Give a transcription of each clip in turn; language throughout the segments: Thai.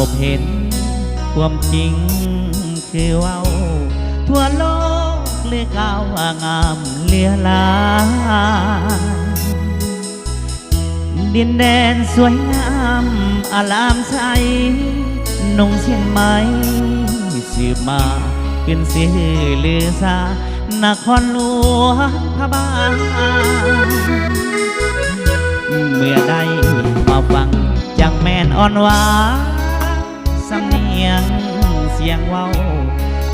บเห็นความจริงคือเว้าทั่วโลกเลือกเอาว่างามเลือลายดินแดนสวยงามอลามใสนุ่งเชียนไหมสืบมาเป็นเสียลือซานครหลวงพระบางเมื่อได้มาฟังจังแม่นอ่อนหวานสำเนียงเสียงเว้า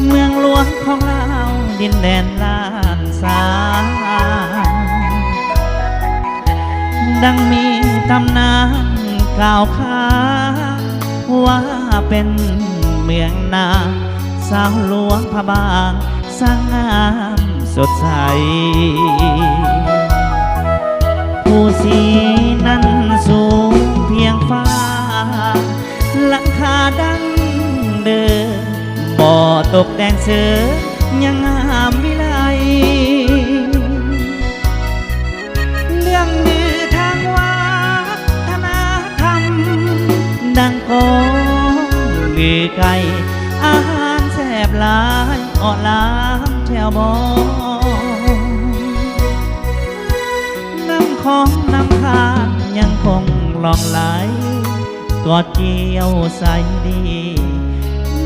เมืองหลวงของเราดินแดนล้านสาดังมีตำนานกล่าวค้านว่าเป็นเมืองนาสาวหลวงพระบางสร้างงามสดใสผู้สีนั้นสูงเพียงฟ้าหลังคาดังเดิมบ่อตกแต่งเสือยังงามวิไลเรื่องลือทางวัฒนธรรมดังกองลือไก่อาหารแซ่บหลายอ่อล้างแถวบ่อน้ำของน้ำค้างยังคงลองไหลกอดเกี่ยวใสดี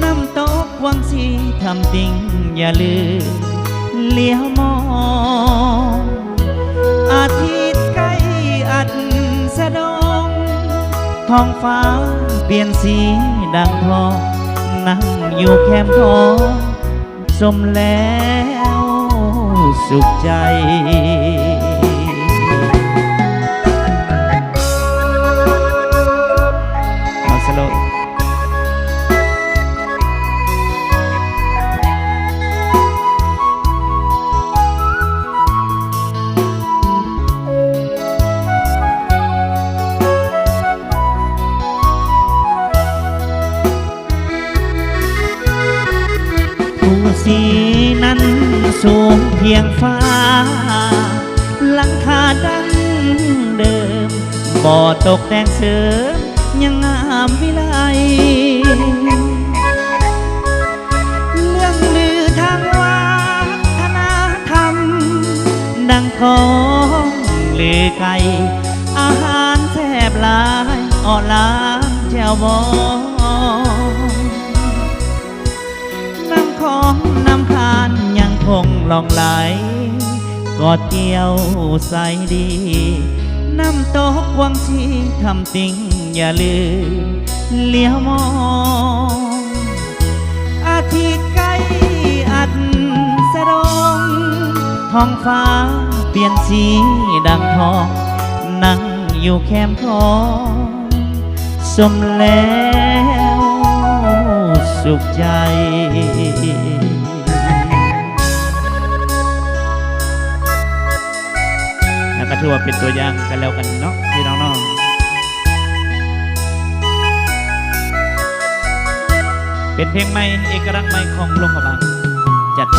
น้ำตกวังสีทำติ่งอย่าลืมเลี้ยวมองอาทิตย์ใกล้อัดสะดงท้องฟ้าเปลี่ยนสีดังทองนั่งอยู่แคมป์ทองสมแล้วสุขใจเอาสโลว์สีนั้นสูงเพียงฟ้าหลังคาดังเดิมบ่อตกแต่งเสริมยังงามวิไลเรื่องลือทางวัฒนธรรมดังของลือไก่อาหารแซ่บหลายอ่อล้างแจ่วบองของน้ำคานยังคงลองไหลกอดเกี่ยวใสดีน้ำตกวังชีทำติ่งอย่าลืมเลี้ยวมองอาทิตย์ใกล้อัดสะดงท้องฟ้าเปลี่ยนสีดังทองนั่งอยู่แคมป์ทองสมแล้วสุขใจแล้วก็ถือว่าเป็นตัวอย่างกันแล้วกันเนาะพี่น้องๆเป็นเพลงใหม่เอกลักษณ์ใหม่ของหลวงพระบางจัดไป